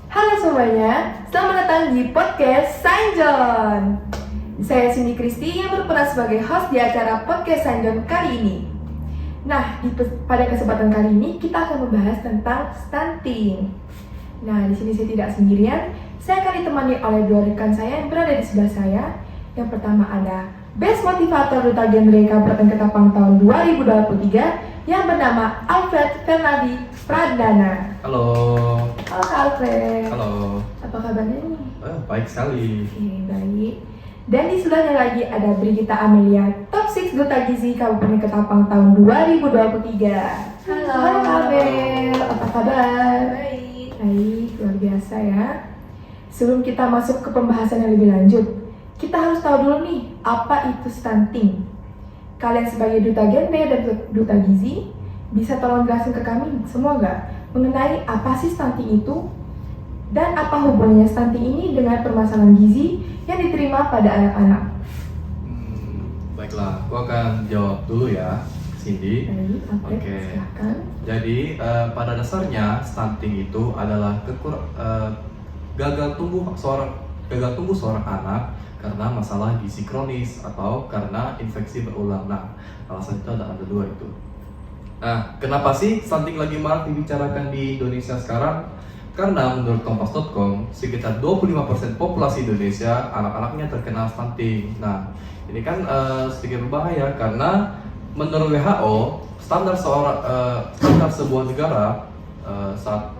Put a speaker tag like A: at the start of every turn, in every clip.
A: Halo semuanya, selamat datang di podcast Sanjon. Saya Cindy Kristi yang berperan sebagai host di acara podcast Sanjon kali ini. Nah, pada kesempatan kali ini kita akan membahas tentang stunting. Nah, di sini saya tidak sendirian. Saya akan ditemani oleh dua rekan saya yang berada di sebelah saya. Yang pertama ada Best Motivator Duta Genre Kabupaten Ketapang tahun 2023 yang bernama Alfred Fernaldi Pradana.
B: Halo.
A: Halo Alfred.
B: Halo.
A: Apa kabarnya nih?
B: Baik sekali.
A: Oke, baik. Dan di sebelahnya lagi ada Brigita Amelia, Top 6 Duta Gizi Kabupaten Ketapang tahun 2023. Halo Abel, apa kabar?
C: Baik.
A: Baik, luar biasa ya. Sebelum kita masuk ke pembahasan yang lebih lanjut, kita harus tahu dulu nih, apa itu stunting. Kalian sebagai Duta Genre dan Duta Gizi, bisa tolong jelasin ke kami semua nggak mengenai apa sih stunting itu? Dan apa hubungannya stunting ini dengan permasalahan gizi yang diterima pada anak-anak?
B: Baiklah, aku akan jawab dulu ya, Cindy.
A: Baik, Alfred,
B: Oke.
A: silakan.
B: Jadi pada dasarnya stunting itu adalah gagal tumbuh seorang anak karena masalah gizi kronis atau karena infeksi berulang. Nah, alasan itu ada dua itu. Nah, kenapa sih stunting lagi marak dibicarakan di Indonesia sekarang? Karena menurut Kompas.com, sekitar 25% populasi Indonesia anak-anaknya terkena stunting. Nah, ini kan sedikit berbahaya karena menurut WHO, standar sebuah negara saat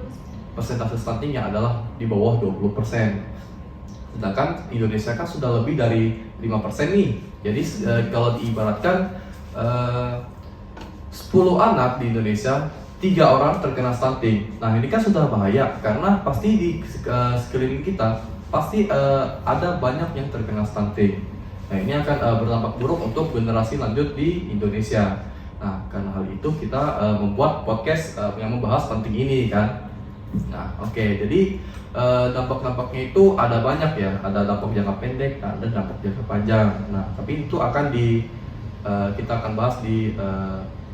B: persentase stuntingnya adalah di bawah 20%. Sedangkan Indonesia kan sudah lebih dari 5% nih. Jadi kalau diibaratkan 10 anak di Indonesia, 3 orang terkena stunting. Nah, ini kan sudah bahaya karena pasti di sekeliling kita pasti ada banyak yang terkena stunting. Nah, ini akan berdampak buruk untuk generasi lanjut di Indonesia. Nah, karena hal itu kita membuat podcast yang membahas stunting ini kan. Nah, oke. Jadi dampak-dampaknya itu ada banyak ya. Ada dampak jangka pendek, ada dampak jangka panjang. Nah, tapi itu akan kita akan bahas di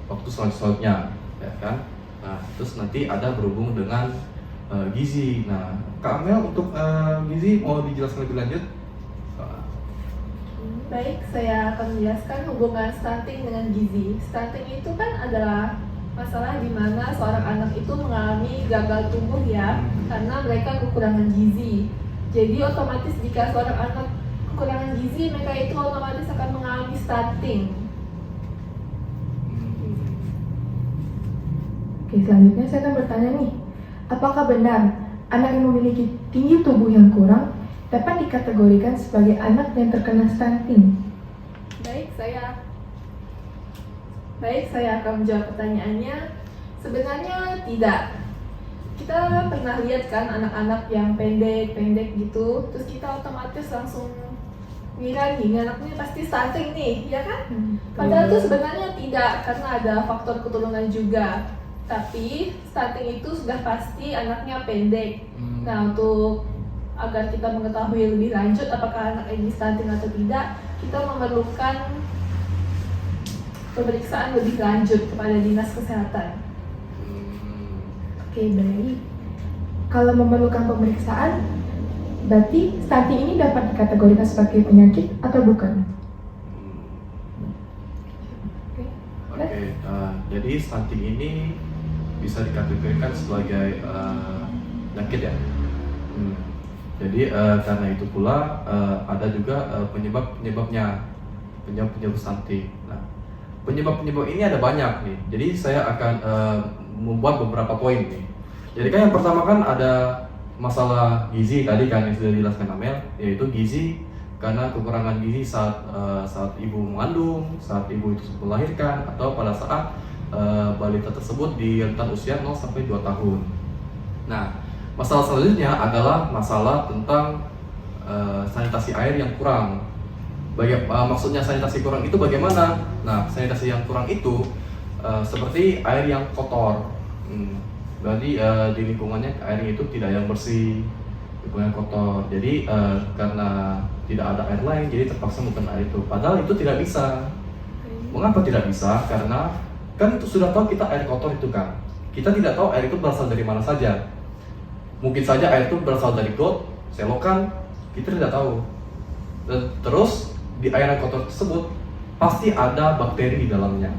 B: waktu selanjutnya, ya kan? Nah, terus nanti ada berhubung dengan gizi. Nah, Kak Amel untuk gizi mau dijelaskan lebih lanjut?
C: Baik, saya akan menjelaskan hubungan stunting dengan gizi. Stunting itu kan adalah masalah di mana seorang anak itu mengalami gagal tumbuh ya, karena mereka kekurangan gizi. Jadi otomatis jika seorang anak kekurangan gizi, mereka itu otomatis akan mengalami stunting.
A: Oke, selanjutnya saya akan bertanya nih, apakah benar anak yang memiliki tinggi tubuh yang kurang dapat dikategorikan sebagai anak yang terkena stunting?
C: Baik, saya akan menjawab pertanyaannya. Sebenarnya tidak. Kita pernah lihat kan anak-anak yang pendek gitu, terus kita otomatis langsung ngira nih anaknya pasti stunting nih, ya kan? Padahal itu sebenarnya tidak, karena ada faktor keturunan juga. Tapi stunting itu sudah pasti anaknya pendek. Nah, untuk agar kita mengetahui lebih lanjut apakah anak ini stunting atau tidak, kita memerlukan pemeriksaan lebih lanjut kepada dinas kesehatan.
A: Oke, baik. Kalau memerlukan pemeriksaan, berarti stunting ini dapat dikategorikan sebagai penyakit atau bukan?
B: Oke, jadi stunting ini bisa dikategorikan sebagai penyakit ya. Jadi karena itu pula ada juga penyebab-penyebab stunting. Nah, penyebab ini ada banyak nih. Jadi saya akan membuat beberapa poin nih. Jadi kan yang pertama kan ada masalah gizi tadi kan yang sudah dijelaskan Amel, yaitu gizi karena kekurangan gizi saat ibu mengandung, saat ibu itu melahirkan, atau pada saat balita tersebut di rentan usia 0 sampai 2 tahun. Nah, masalah selanjutnya adalah masalah tentang sanitasi air yang kurang. Maksudnya sanitasi kurang itu bagaimana? Nah, sanitasi yang kurang itu seperti air yang kotor. Berarti di lingkungannya air itu tidak yang bersih, lingkungan kotor. Jadi karena tidak ada air lain, jadi terpaksa menggunakan air itu. Padahal itu tidak bisa. Mengapa tidak bisa? Karena kan itu sudah tahu kita air kotor itu kan. Kita tidak tahu air itu berasal dari mana saja. mungkin saja air itu berasal dari got, selokan, kita tidak tahu. Dan terus di air yang kotor tersebut pasti ada bakteri di dalamnya.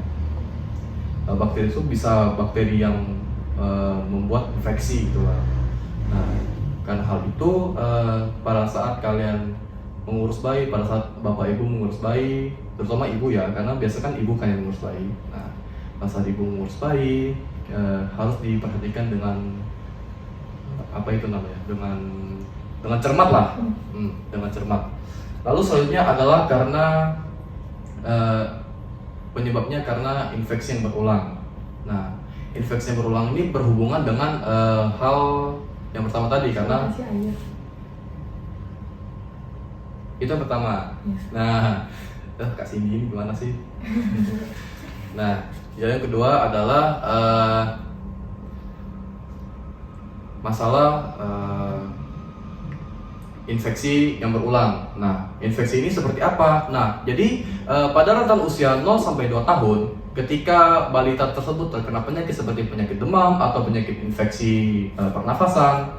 B: Bakteri itu bisa bakteri yang membuat infeksi gitu lah. Nah, karena hal itu pada saat kalian mengurus bayi, pada saat bapak ibu mengurus bayi, terutama ibu ya, karena biasa kan ibu kan yang mengurus bayi. Nah, pada saat ibu mengurus bayi harus diperhatikan dengan apa itu namanya, dengan cermat lah, dengan cermat. Lalu selanjutnya adalah karena penyebabnya karena infeksi yang berulang. Nah, infeksi yang berulang ini berhubungan dengan hal yang pertama tadi, karena
A: Kasih air.
B: itu yang pertama. Nah, kasih ini gimana sih? Nah, yang kedua adalah masalah infeksi yang berulang. Nah, infeksi ini seperti apa? Nah, jadi pada rentan usia 0 sampai 2 tahun, ketika balita tersebut terkena penyakit seperti penyakit demam atau penyakit infeksi pernafasan,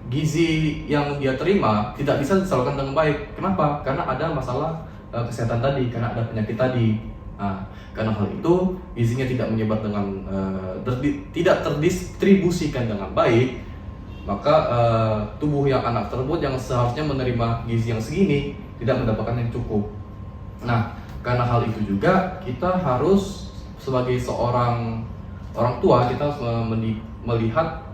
B: gizi yang dia terima tidak bisa disalurkan dengan baik. Kenapa? Karena ada masalah kesehatan tadi, karena ada penyakit tadi. Nah, karena hal itu gizinya tidak menyebar dengan tidak terdistribusikan dengan baik, maka tubuh yang anak tersebut yang seharusnya menerima gizi yang segini tidak mendapatkan yang cukup. Nah, karena hal itu juga kita harus sebagai seorang orang tua, kita harus melihat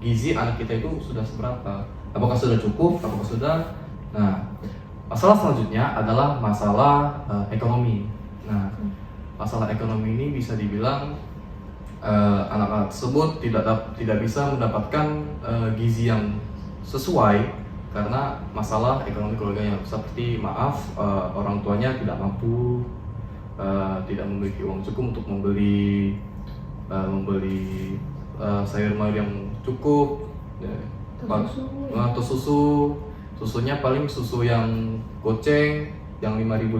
B: gizi anak kita itu sudah seberapa, apakah sudah cukup, apakah sudah. Nah, masalah selanjutnya adalah masalah ekonomi. Nah, masalah ekonomi ini bisa dibilang anak-anak tersebut tidak bisa mendapatkan gizi yang sesuai karena masalah ekonomi keluarganya, seperti orang tuanya tidak mampu, tidak memiliki uang cukup untuk membeli sayur mayur yang cukup, atau susunya paling susu yang goceng yang 5.000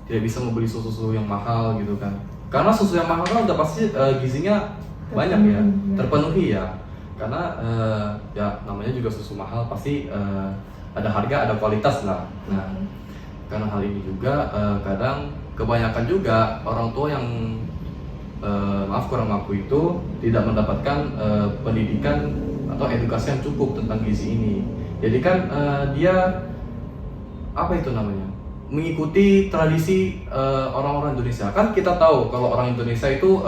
B: tidak bisa membeli susu yang mahal gitu kan, karena susu yang mahal kan udah pasti gizinya banyak ya, terpenuhi ya, karena ya namanya juga susu mahal, pasti ada harga, ada kualitas lah. Nah, karena hal ini juga kadang kebanyakan juga orang tua yang kurang mampu itu tidak mendapatkan pendidikan atau edukasi yang cukup tentang gizi ini. Jadi kan dia apa itu namanya, mengikuti tradisi orang-orang Indonesia. Kan kita tahu kalau orang Indonesia itu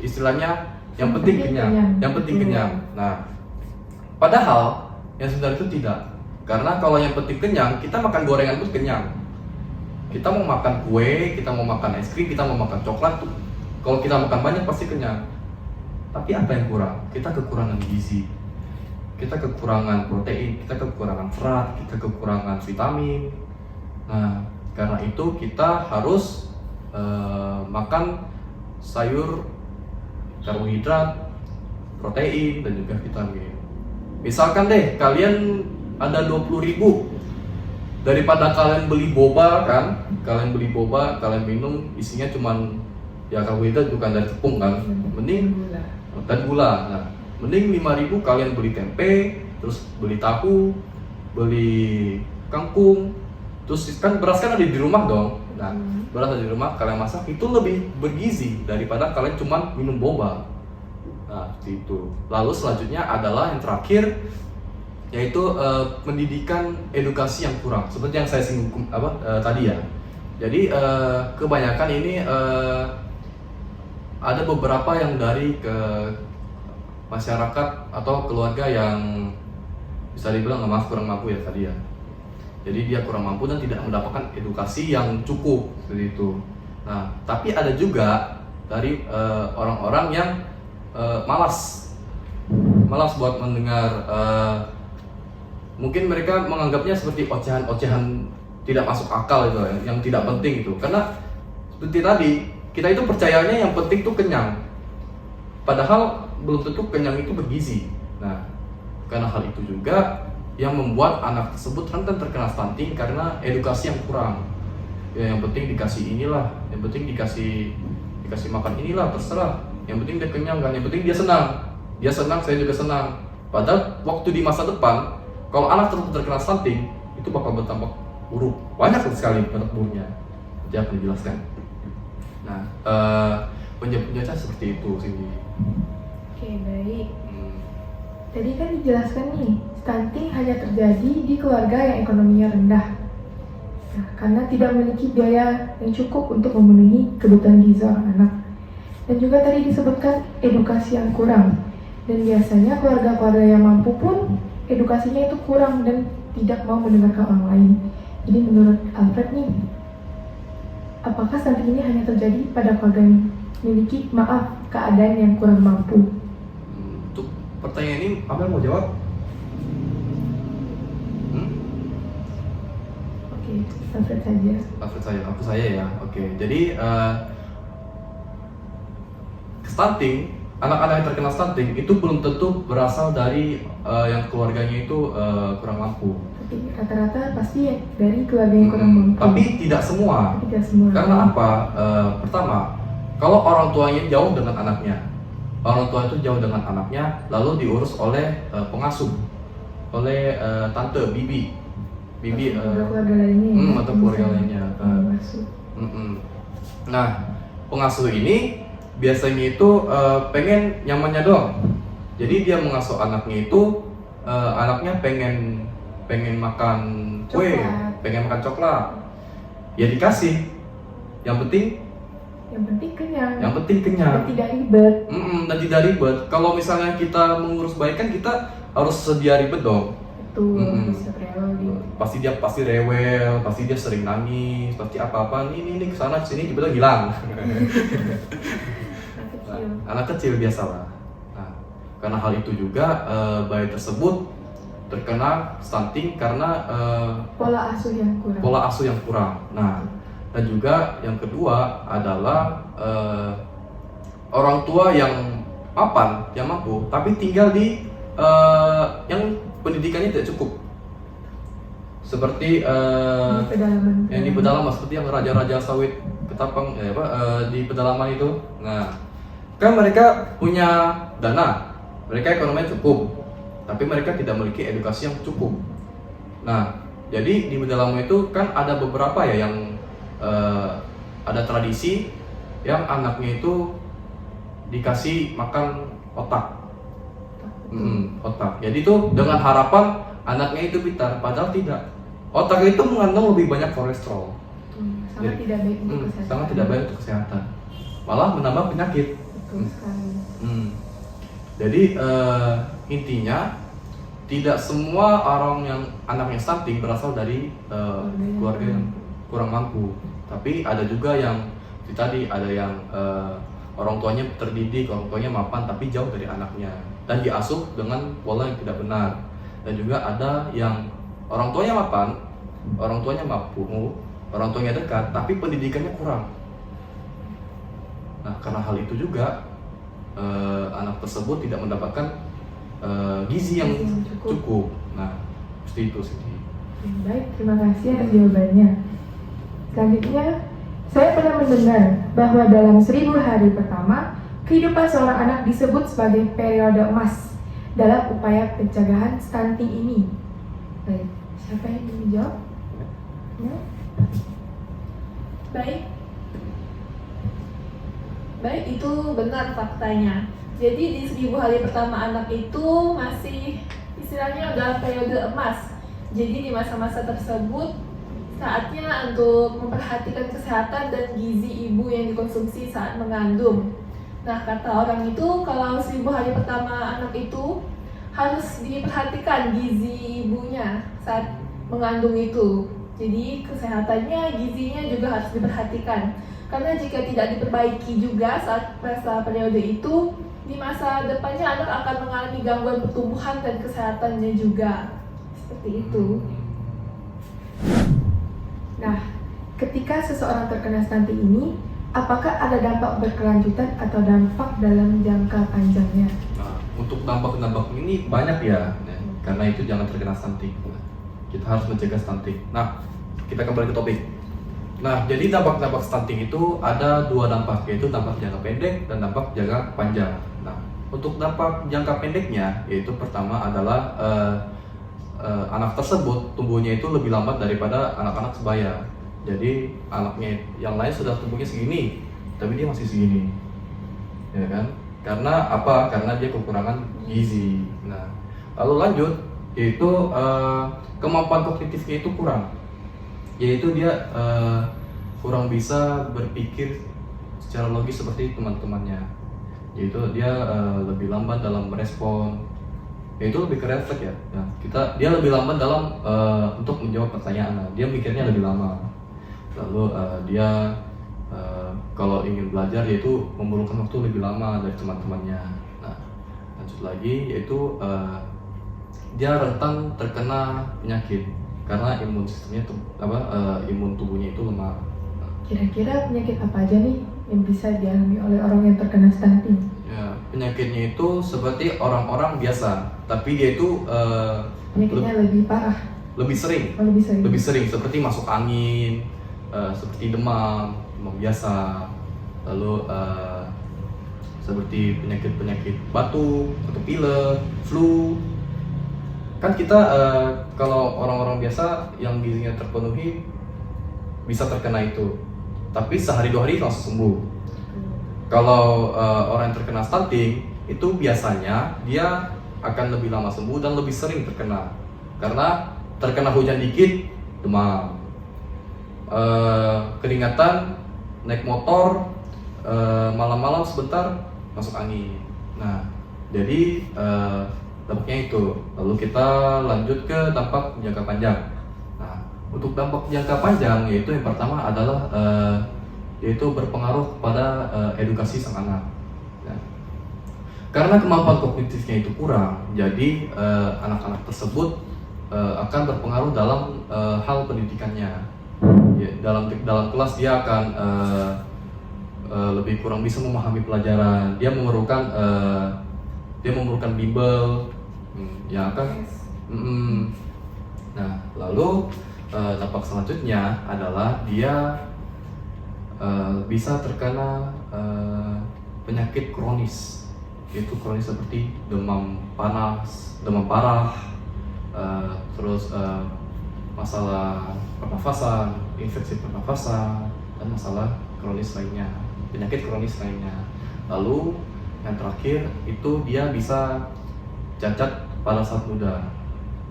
B: istilahnya yang penting kenyang, yang penting kenyang. Nah, padahal yang sebenarnya itu tidak. Karena kalau yang penting kenyang, kita makan gorengan pun kenyang. Kita mau makan kue, kita mau makan es krim, kita mau makan coklat tuh, kalau kita makan banyak pasti kenyang. Tapi apa yang kurang? Kita kekurangan gizi, kita kekurangan protein, kita kekurangan serat, kita kekurangan vitamin. Nah, karena itu kita harus makan sayur, karbohidrat, protein, dan juga vitamin. Misalkan deh kalian ada 20.000, daripada kalian beli boba kan, kalian minum isinya cuman ya karbohidrat bukan dari tepung kan, mending dan gula. Nah, mending 5.000 kalian beli tempe, terus beli tahu, beli kangkung, terus kan beras kan ada di rumah dong. Nah, beras ada di rumah, kalian masak, itu lebih bergizi daripada kalian cuma minum boba. Nah, seperti itu. Lalu selanjutnya adalah yang terakhir, yaitu pendidikan edukasi yang kurang, seperti yang saya singgung tadi ya. Jadi kebanyakan ini ada beberapa yang dari ke masyarakat atau keluarga yang bisa dibilang kurang mampu ya tadi ya. Jadi dia kurang mampu dan tidak mendapatkan edukasi yang cukup seperti itu. Nah, tapi ada juga dari orang-orang yang malas buat mendengar. Mungkin mereka menganggapnya seperti ocehan-ocehan tidak masuk akal itu, yang tidak penting itu. Karena seperti tadi, kita itu percayanya yang penting itu kenyang, padahal belum tentu kenyang itu bergizi. Nah, karena hal itu juga yang membuat anak tersebut rentan terkena stunting karena edukasi yang kurang. Ya, yang penting dikasih inilah, yang penting dikasih dikasih makan inilah terserah, yang penting dia kenyang kan, yang penting dia senang, saya juga senang. Padahal waktu di masa depan kalau anak terkena stunting itu bakal bertambah buruk, banyak sekali dampak buruknya. Nanti akan dijelaskan. Nah, penyebabnya seperti itu sih.
A: Oke, baik. Tadi kan dijelaskan nih, stunting hanya terjadi di keluarga yang ekonominya rendah. Nah, karena tidak memiliki biaya yang cukup untuk memenuhi kebutuhan gizi seorang anak. Dan juga tadi disebutkan edukasi yang kurang. Dan biasanya keluarga-keluarga yang mampu pun edukasinya itu kurang dan tidak mau mendengarkan orang lain. Jadi menurut Alfred nih, apakah stunting ini hanya terjadi pada keluarga yang memiliki keadaan yang kurang mampu?
B: Untuk pertanyaan ini, Amel mau jawab?
A: Oke, Alfred saja.
B: Aku saya ya. Oke, jadi stunting, anak-anak yang terkena stunting itu belum tentu berasal dari yang keluarganya itu kurang mampu.
A: Tapi rata-rata pasti dari keluarga yang kurang mampu.
B: Tapi tidak semua.
A: Tapi tidak semua.
B: Karena apa? Pertama, kalau orang tuanya jauh dengan anaknya, orang tua itu jauh dengan anaknya, lalu diurus oleh pengasuh, oleh tante, bibi,
A: atau keluarga lainnya.
B: Atau keluarga lainnya. Nah, pengasuh ini biasanya itu pengen nyamannya doang. Jadi dia mengasuh anaknya itu, anaknya pengen makan kue, pengen makan coklat, ya dikasih. Yang penting
A: kenyang.
B: Dan
A: tidak ribet.
B: Dan tidak ribet. Kalau misalnya kita mengurus bayi kan kita harus sedia ribet dong.
A: Betul, bisa rewel gitu.
B: Pasti rewel, pasti dia sering nangis, pasti apa-apa ini kesana sini tiba-tiba hilang. Anak kecil biasalah. Nah, karena hal itu juga bayi tersebut terkena stunting karena
A: pola asuh yang kurang.
B: Nah, dan juga yang kedua adalah orang tua yang mapan, yang mampu, tapi tinggal di yang pendidikannya tidak cukup. Seperti yang di pedalaman, seperti yang raja-raja sawit ketapang di pedalaman itu. Nah, kan mereka punya dana, mereka ekonominya cukup, tapi mereka tidak memiliki edukasi yang cukup. Nah, jadi di pedalaman itu kan ada beberapa ya yang ada tradisi yang anaknya itu dikasih makan otak. Otak. Jadi itu dengan harapan anaknya itu pintar, padahal tidak. Otak itu mengandung lebih banyak kolesterol.
A: Sangat tidak baik untuk kesehatan.
B: Sangat tidak baik untuk kesehatan. Malah menambah penyakit.
A: Betul sekali.
B: Jadi intinya tidak semua orang yang anaknya stunting berasal dari keluarga yang kurang mampu. Tapi ada juga yang tadi ada yang orang tuanya terdidik, orang tuanya mapan tapi jauh dari anaknya dan diasuh dengan pola yang tidak benar. Dan juga ada yang orang tuanya mapan, orang tuanya mampu, orang tuanya dekat tapi pendidikannya kurang. Nah, karena hal itu juga anak tersebut tidak mendapatkan gizi yang cukup. Nah, seperti itu sih.
A: Baik, terima kasih atas jawabannya. Selanjutnya, saya pernah mendengar bahwa dalam 1000 hari pertama, kehidupan seorang anak disebut sebagai periode emas dalam upaya pencegahan stunting ini. Baik, siapa yang ingin menjawab? Ya?
C: Baik, itu benar faktanya. Jadi di 1000 hari pertama anak itu masih istilahnya udah periode emas. Jadi di masa-masa tersebut saatnya untuk memperhatikan kesehatan dan gizi ibu yang dikonsumsi saat mengandung. Nah, kata orang itu kalau 1000 hari pertama anak itu harus diperhatikan gizi ibunya saat mengandung itu. Jadi kesehatannya, gizinya juga harus diperhatikan. Karena jika tidak diperbaiki juga saat masa periode itu, di masa depannya anak akan mengalami gangguan pertumbuhan dan kesehatannya juga. Seperti itu.
A: Nah, ketika seseorang terkena stunting ini, apakah ada dampak berkelanjutan atau dampak dalam jangka panjangnya?
B: Nah, untuk dampak-dampak ini banyak ya, karena itu jangan terkena stunting. Kita harus mencegah stunting. Nah, kita kembali ke topik. Nah, jadi dampak-dampak stunting itu ada dua dampak, yaitu dampak jangka pendek dan dampak jangka panjang. Nah, untuk dampak jangka pendeknya, yaitu pertama adalah anak tersebut tumbuhnya itu lebih lambat daripada anak-anak sebaya. Jadi anaknya yang lain sudah tumbuhnya segini, tapi dia masih segini, ya kan? Karena apa? Karena dia kekurangan gizi. Nah, lalu lanjut, yaitu kemampuan kognitifnya itu kurang, yaitu dia kurang bisa berpikir secara logis seperti teman-temannya, yaitu dia lebih lambat dalam merespon, yaitu lebih ke refleks ya. Nah, dia lebih lambat dalam untuk menjawab pertanyaan. Nah, dia mikirnya lebih lama. Lalu dia kalau ingin belajar yaitu memerlukan waktu lebih lama dari teman-temannya. Nah, lanjut lagi yaitu dia rentan terkena penyakit karena imun sistemnya imun tubuhnya itu lemah.
A: Kira-kira penyakit apa aja nih yang bisa dialami oleh orang yang terkena stunting?
B: Ya, penyakitnya itu seperti orang-orang biasa, tapi dia itu
A: Penyakitnya lebih parah,
B: lebih sering,
A: lebih sering.
B: seperti masuk angin, seperti demam biasa, lalu seperti penyakit batuk atau pilek, flu. Kan kita kalau orang-orang biasa yang gizinya terpenuhi bisa terkena itu, tapi sehari dua hari langsung sembuh. Kalau orang yang terkena stunting itu biasanya dia akan lebih lama sembuh dan lebih sering terkena, karena terkena hujan dikit demam, keringatan, naik motor, malam-malam sebentar masuk angin. Nah, jadi dampaknya itu. Lalu kita lanjut ke dampak jangka panjang. Nah, untuk dampak jangka panjang yaitu yang pertama adalah yaitu berpengaruh kepada edukasi sang anak. Nah, karena kemampuan kognitifnya itu kurang, jadi anak-anak tersebut akan berpengaruh dalam hal pendidikannya. Ya, dalam kelas dia akan lebih kurang bisa memahami pelajaran. Dia memerlukan bimbel, ya kan? Nah, lalu dampak selanjutnya adalah dia bisa terkena penyakit kronis, yaitu kronis seperti demam panas, demam parah, terus masalah pernafasan, infeksi pernafasan, dan masalah kronis lainnya, penyakit kronis lainnya. Lalu yang terakhir itu dia bisa cacat pada saat muda.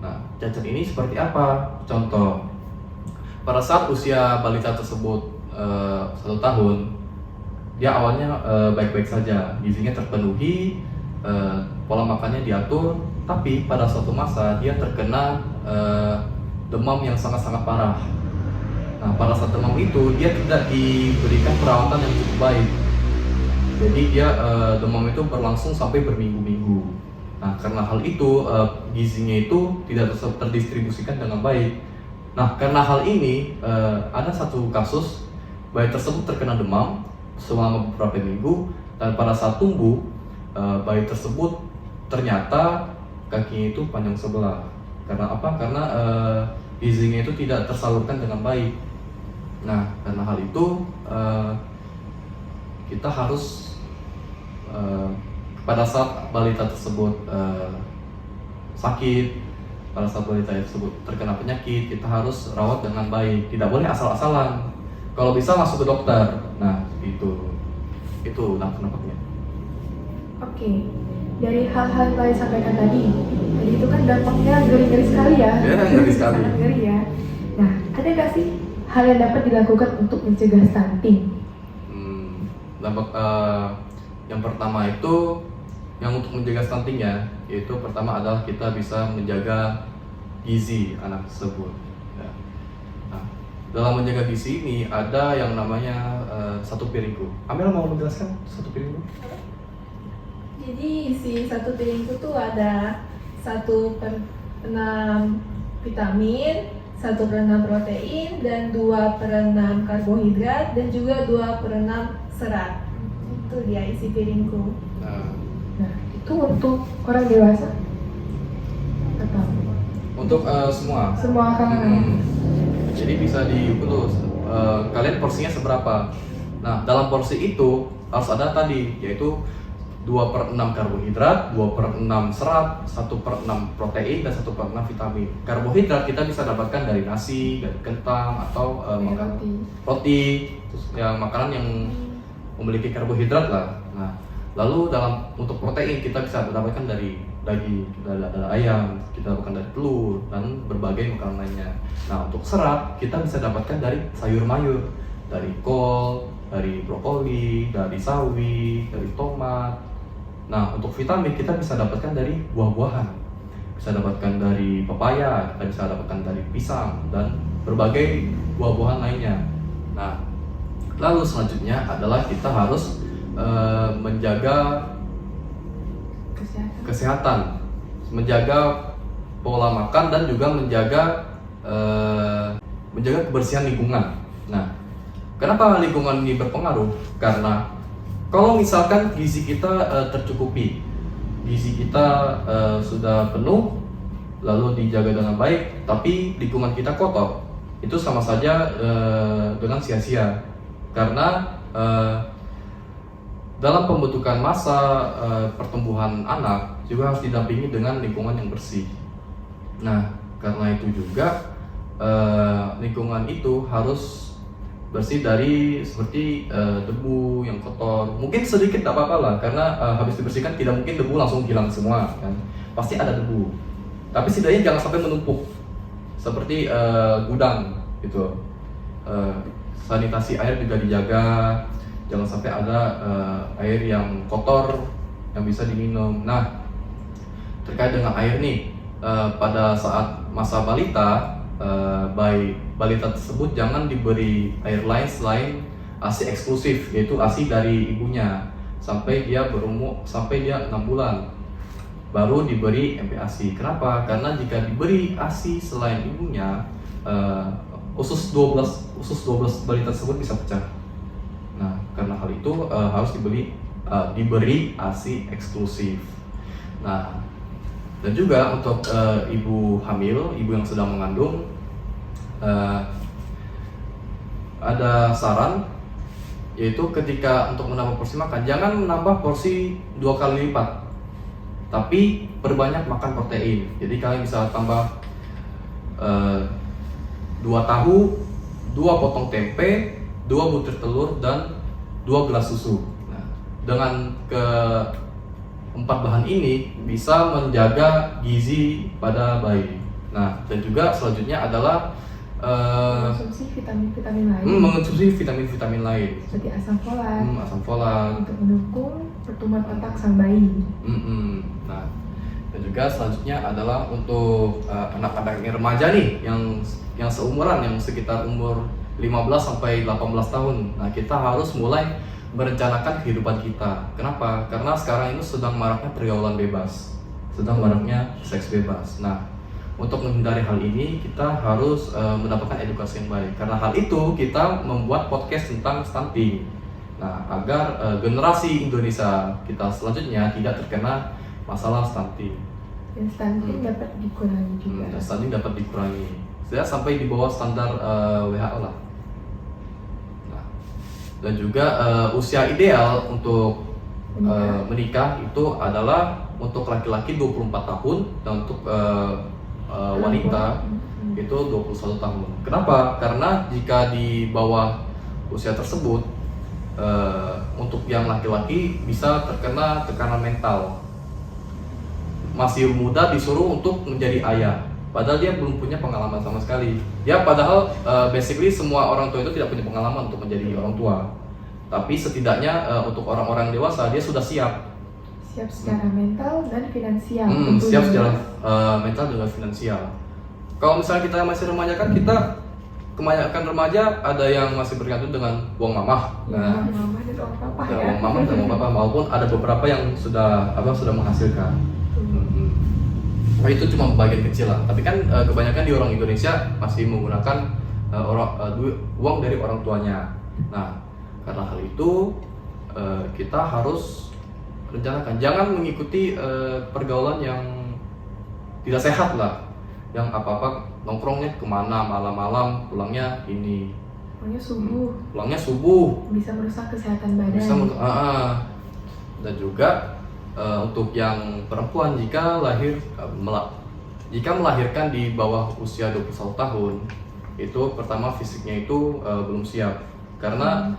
B: Nah, cacat ini seperti apa? Contoh, pada saat usia balita tersebut 1 tahun, dia awalnya baik-baik saja, gizinya terpenuhi, pola makannya diatur, tapi pada suatu masa dia terkena demam yang sangat-sangat parah. Nah, pada saat demam itu dia tidak diberikan perawatan yang cukup baik. Jadi dia demam itu berlangsung sampai berminggu-minggu. Nah, karena hal itu gizinya itu tidak terdistribusikan dengan baik. Nah, karena hal ini ada satu kasus bayi tersebut terkena demam selama beberapa minggu, dan pada saat tumbuh bayi tersebut ternyata kakinya itu panjang sebelah. Karena apa? Karena gizinya itu tidak tersalurkan dengan baik. Nah, karena hal itu kita harus pada saat balita tersebut sakit, pada saat balita tersebut terkena penyakit, kita harus rawat dengan baik. Tidak boleh asal-asalan. Kalau bisa masuk ke dokter. Nah, itu dampaknya.
A: Oke, dari hal-hal yang tadi sampaikan tadi itu kan dampaknya ngeri-ngeri sekali ya.
B: Ya, ngeri sekali.
A: Sangat ngeri ya. Nah, ada nggak sih hal yang dapat dilakukan untuk mencegah stunting?
B: Dampak yang pertama itu, yang untuk menjaga stuntingnya, yaitu pertama adalah kita bisa menjaga gizi anak tersebut. Ya. Nah, dalam menjaga gizi ini ada yang namanya 1 piringku. Amel mau menjelaskan 1 piringku?
C: Jadi isi 1 piringku tuh ada 1/6 vitamin, 1/6 protein, dan 2/6 karbohidrat, dan juga 2/6 serat. Itu dia isi piringku.
A: Nah, itu untuk orang dewasa atau
B: Untuk semua.
A: semua kalangan?
B: Jadi bisa diukur kalian porsinya seberapa. Nah, dalam porsi itu harus ada tadi, yaitu 2/6 karbohidrat, 2/6 serat, 1/6 protein, dan 1/6 vitamin. Karbohidrat kita bisa dapatkan dari nasi, dari kentang, atau makanan roti, terus ya makanan yang memiliki karbohidrat lah. Nah, lalu untuk protein kita bisa dapatkan dari daging, dari ayam, kita dapatkan dari telur, dan berbagai makanan lainnya. Nah, untuk serat kita bisa dapatkan dari sayur mayur, dari kol, dari brokoli, dari sawi, dari tomat. Nah, untuk vitamin kita bisa dapatkan dari buah-buahan, bisa dapatkan dari pepaya, kita bisa dapatkan dari pisang, dan berbagai buah-buahan lainnya. Nah, lalu selanjutnya adalah kita harus menjaga kesehatan, menjaga pola makan, dan juga menjaga kebersihan lingkungan. Nah, kenapa lingkungan ini berpengaruh? Karena kalau misalkan gizi kita tercukupi, gizi kita sudah penuh, lalu dijaga dengan baik, tapi lingkungan kita kotor, itu sama saja dengan sia-sia. Karena dalam pembentukan massa pertumbuhan anak juga harus didampingi dengan lingkungan yang bersih. Nah, karena itu juga lingkungan itu harus bersih dari seperti debu yang kotor. Mungkin sedikit tak apa-apa lah, karena habis dibersihkan tidak mungkin debu langsung hilang semua kan. Pasti ada debu. Tapi setidaknya jangan sampai menumpuk seperti gudang gitu. Sanitasi air juga dijaga. Jangan sampai ada air yang kotor yang bisa diminum. Nah, terkait dengan air nih, pada saat masa balita, balita tersebut jangan diberi air lain selain ASI eksklusif, yaitu ASI dari ibunya sampai dia 6 bulan baru diberi MPASI. Kenapa? Karena jika diberi ASI selain ibunya, usus 12 balita tersebut bisa pecah. Nah, karena hal itu harus diberi ASI eksklusif. Nah, dan juga untuk ibu hamil, ibu yang sedang mengandung, ada saran, yaitu ketika untuk menambah porsi makan, jangan menambah porsi 2 kali lipat, tapi perbanyak makan protein. Jadi kalian bisa tambah 2 tahu, 2 potong tempe, 2 butir telur, dan 2 gelas susu. Nah, dengan keempat bahan ini bisa menjaga gizi pada bayi. Nah, dan juga selanjutnya adalah
A: mengonsumsi vitamin-vitamin lain.
B: Mengonsumsi vitamin-vitamin lain
A: Seperti asam folat.
B: Asam folat
A: Untuk mendukung pertumbuhan otak sang bayi.
B: Nah, dan juga selanjutnya adalah untuk anak-anak remaja nih yang seumuran, yang sekitar umur 15 sampai 18 tahun. Nah, kita harus mulai merencanakan kehidupan kita. Kenapa? Karena sekarang ini sedang maraknya pergaulan bebas, sedang maraknya seks bebas. Nah, untuk menghindari hal ini kita harus mendapatkan edukasi yang baik. Karena hal itu kita membuat podcast tentang stunting. Nah, agar generasi Indonesia kita selanjutnya tidak terkena masalah stunting.
A: Dan stunting dapat dikurangi juga.
B: Dan stunting dapat dikurangi. Saya sampai di bawah standar WHO lah. Nah, dan juga usia ideal untuk menikah itu adalah untuk laki-laki 24 tahun dan untuk wanita itu 21 tahun. Kenapa? Karena jika di bawah usia tersebut, untuk yang laki-laki bisa terkena tekanan mental. Masih muda disuruh untuk menjadi ayah, padahal dia belum punya pengalaman sama sekali. Ya, padahal basically semua orang tua itu tidak punya pengalaman untuk menjadi orang tua. Tapi setidaknya untuk orang-orang dewasa dia sudah siap.
A: Siap secara mental dan finansial.
B: Siap secara mental dan finansial. Kalau misalnya kita masih remaja kan kita kebanyakan remaja ada yang masih bergantung dengan uang mamah.
A: Nah, mama dan uang papa ya.
B: Uang mamah dan uang papa, maupun ada beberapa yang sudah menghasilkan. Nah, itu cuma bagian kecil lah. Tapi kan kebanyakan di orang Indonesia masih menggunakan uang dari orang tuanya. Nah, karena hal itu kita harus rencanakan, jangan mengikuti pergaulan yang tidak sehat lah, yang apa-apa nongkrongnya kemana malam-malam, pulangnya ini. pulangnya subuh.
A: Bisa merusak kesehatan badan.
B: Bisa dan juga untuk yang perempuan jika melahirkan di bawah usia 21 tahun, itu pertama fisiknya itu belum siap karena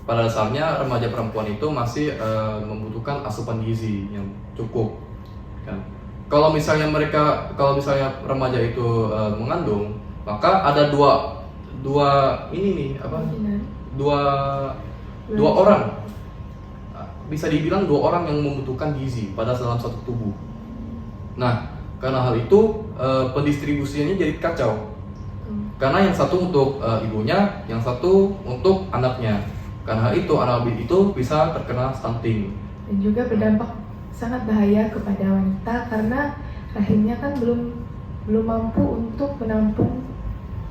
B: pada dasarnya remaja perempuan itu masih membutuhkan asupan gizi yang cukup kan. Kalau misalnya remaja itu mengandung, maka ada dua orang, bisa dibilang dua orang yang membutuhkan gizi pada dalam satu tubuh. Nah, karena hal itu pendistribusiannya jadi kacau. Karena yang satu untuk ibunya, yang satu untuk anaknya. Karena hal itu anak itu bisa terkena stunting.
A: Dan juga berdampak sangat bahaya kepada wanita karena rahimnya kan belum mampu untuk menampung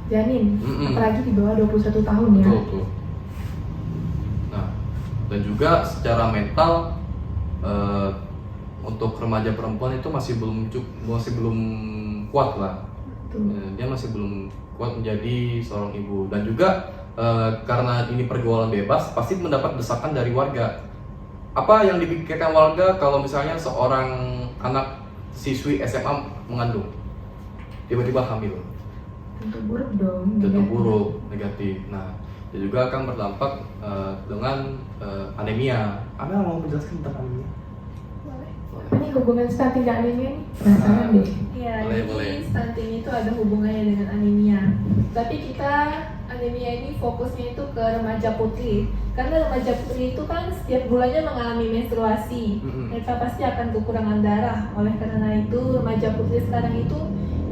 A: janin, apalagi di bawah 21 tahun ya.
B: Betul. Nah, dan juga secara mental untuk remaja perempuan itu masih belum kuat lah. Dia masih belum kuat menjadi seorang ibu. Dan juga karena ini pergaulan bebas, pasti mendapat desakan dari warga. Apa yang dipikirkan warga kalau misalnya seorang anak siswi SMA mengandung tiba-tiba hamil?
A: Tentu buruk dong.
B: Tentu buruk, negatif. Nah, dia juga akan berdampak dengan anemia. Anda mau menjelaskan tentang anemia?
A: Ini hubungan stunting dan anemia nih? Penasaran deh.
C: Iya,
B: Boleh.
C: jadi stunting itu ada hubungannya dengan anemia. Tapi kita anemia ini fokusnya itu ke remaja putri. Karena remaja putri itu kan setiap bulannya mengalami menstruasi. Mereka pasti akan kekurangan darah. Oleh karena itu remaja putri sekarang itu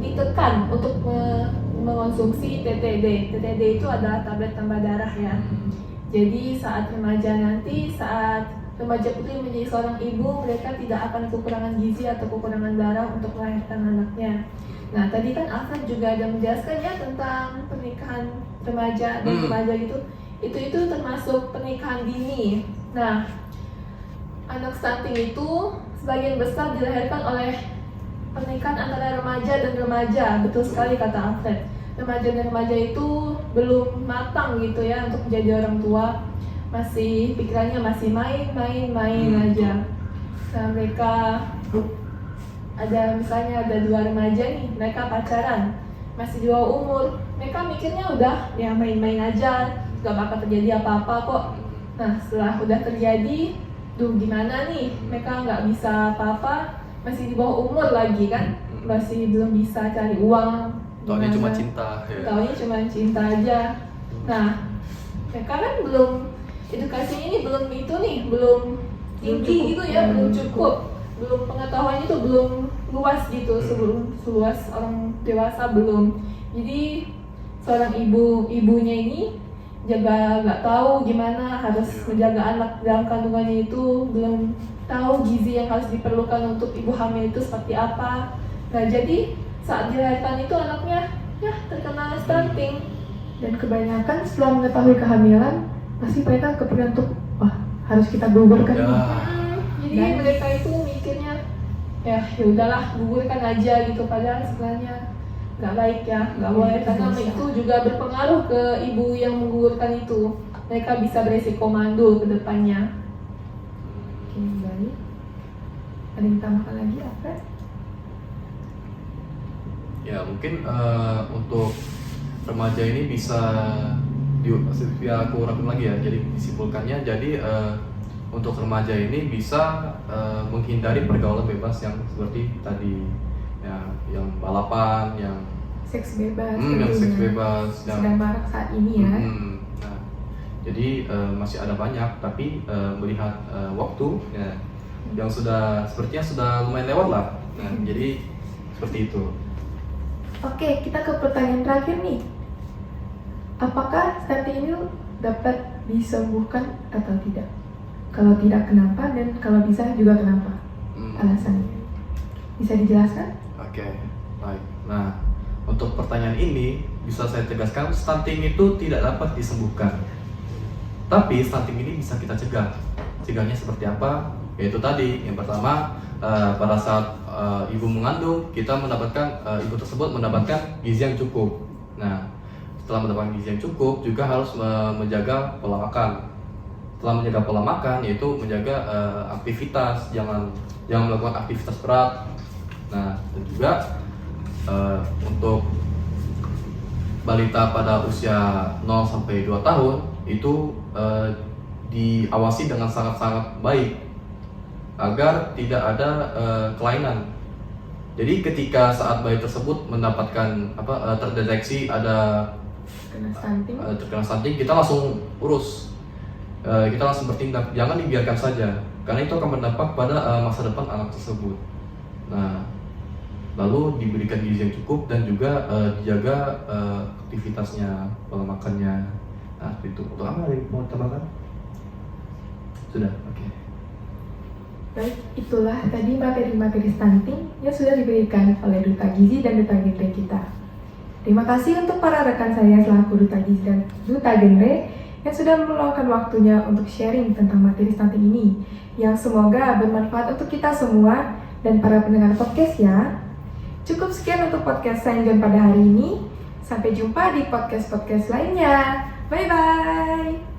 C: ditekan untuk mengonsumsi TTD. TTD itu adalah tablet tambah darah ya. Jadi saat remaja putri menjadi seorang ibu, mereka tidak akan kekurangan gizi atau kekurangan darah untuk melahirkan anaknya. Nah, tadi kan Alfred juga ada menjelaskan ya tentang pernikahan remaja dan remaja gitu. Itu termasuk pernikahan dini. Nah, anak stunting itu sebagian besar dilahirkan oleh pernikahan antara remaja dan remaja. Betul sekali kata Alfred. Remaja dan remaja itu belum matang gitu ya untuk menjadi orang tua. Masih pikirannya masih main aja. Nah, mereka misalnya ada dua remaja nih, mereka pacaran, masih di bawah umur. Mereka mikirnya udah ya main-main aja, gak bakal terjadi apa-apa kok. Nah, setelah udah terjadi, gimana nih? Mereka nggak bisa apa-apa, masih di bawah umur lagi kan, masih belum bisa cari uang.
B: Taunya cuma cinta.
C: Taunya cuma cinta aja. Nah, mereka kan edukasinya ini belum tinggi gitu ya, belum cukup. Belum pengetahuannya itu belum luas gitu, seluas orang dewasa belum. Jadi seorang ibunya ini jaga nggak tahu gimana harus menjaga anak dalam kandungannya itu, belum tahu gizi yang harus diperlukan untuk ibu hamil itu seperti apa. Nah, jadi saat dilahirkan itu anaknya ya terkena stunting.
A: Dan kebanyakan setelah mengetahui kehamilan pasti mereka kepikiran untuk harus kita gugurkan nih.
C: Jadi mereka itu mikirnya ya udahlah gugurkan aja gitu, padahal sebenarnya nggak baik ya, nggak boleh, karena itu juga berpengaruh ke ibu yang menggugurkan itu. Mereka bisa beresiko mandul ke depannya.
A: Oke, baik. Ada yang ditambahkan lagi apa?
B: Ya mungkin untuk remaja ini bisa aku urapin lagi ya. Jadi disimpulkannya, jadi untuk remaja ini bisa menghindari pergaulan bebas yang seperti tadi ya, yang balapan, yang
A: Seks bebas,
B: yang seks bebas,
A: sedang marak saat ini ya.
B: Nah, jadi masih ada banyak, tapi melihat waktu ya, yang sepertinya sudah lumayan lewat lah. Nah, jadi seperti itu.
A: Oke, kita ke pertanyaan terakhir nih. Apakah stunting ini dapat disembuhkan atau tidak? Kalau tidak, kenapa? Dan kalau bisa juga kenapa? Alasannya bisa dijelaskan?
B: Oke, baik. Nah, untuk pertanyaan ini bisa saya tegaskan, stunting itu tidak dapat disembuhkan. Tapi stunting ini bisa kita cegah. Cegahnya seperti apa? Yaitu tadi, yang pertama, pada saat ibu mengandung, kita ibu tersebut mendapatkan gizi yang cukup. Nah, setelah mendapatkan gizi yang cukup juga harus menjaga pola makan. Setelah menjaga pola makan yaitu menjaga aktivitas, jangan melakukan aktivitas berat. Nah, dan juga untuk balita pada usia 0 sampai 2 tahun itu diawasi dengan sangat-sangat baik agar tidak ada kelainan. Jadi ketika saat bayi tersebut mendapatkan terdeteksi ada terkena stunting, kita langsung urus. Kita langsung bertindak, jangan dibiarkan saja, karena itu akan berdampak pada masa depan anak tersebut. Nah, lalu diberikan gizi yang cukup dan juga dijaga aktivitasnya, pola makannya. Nah, itu. Untuk apa yang mau tambahkan? Sudah, oke.
A: Baik, itulah tadi materi-materi stunting yang sudah diberikan oleh Duta Gizi dan Duta Genre kita. Terima kasih untuk para rekan saya selaku Duta Gizi dan Duta Genre yang sudah meluangkan waktunya untuk sharing tentang materi stunting ini, yang semoga bermanfaat untuk kita semua dan para pendengar podcast ya. Cukup sekian untuk podcast Saint John pada hari ini. Sampai jumpa di podcast-podcast lainnya. Bye-bye.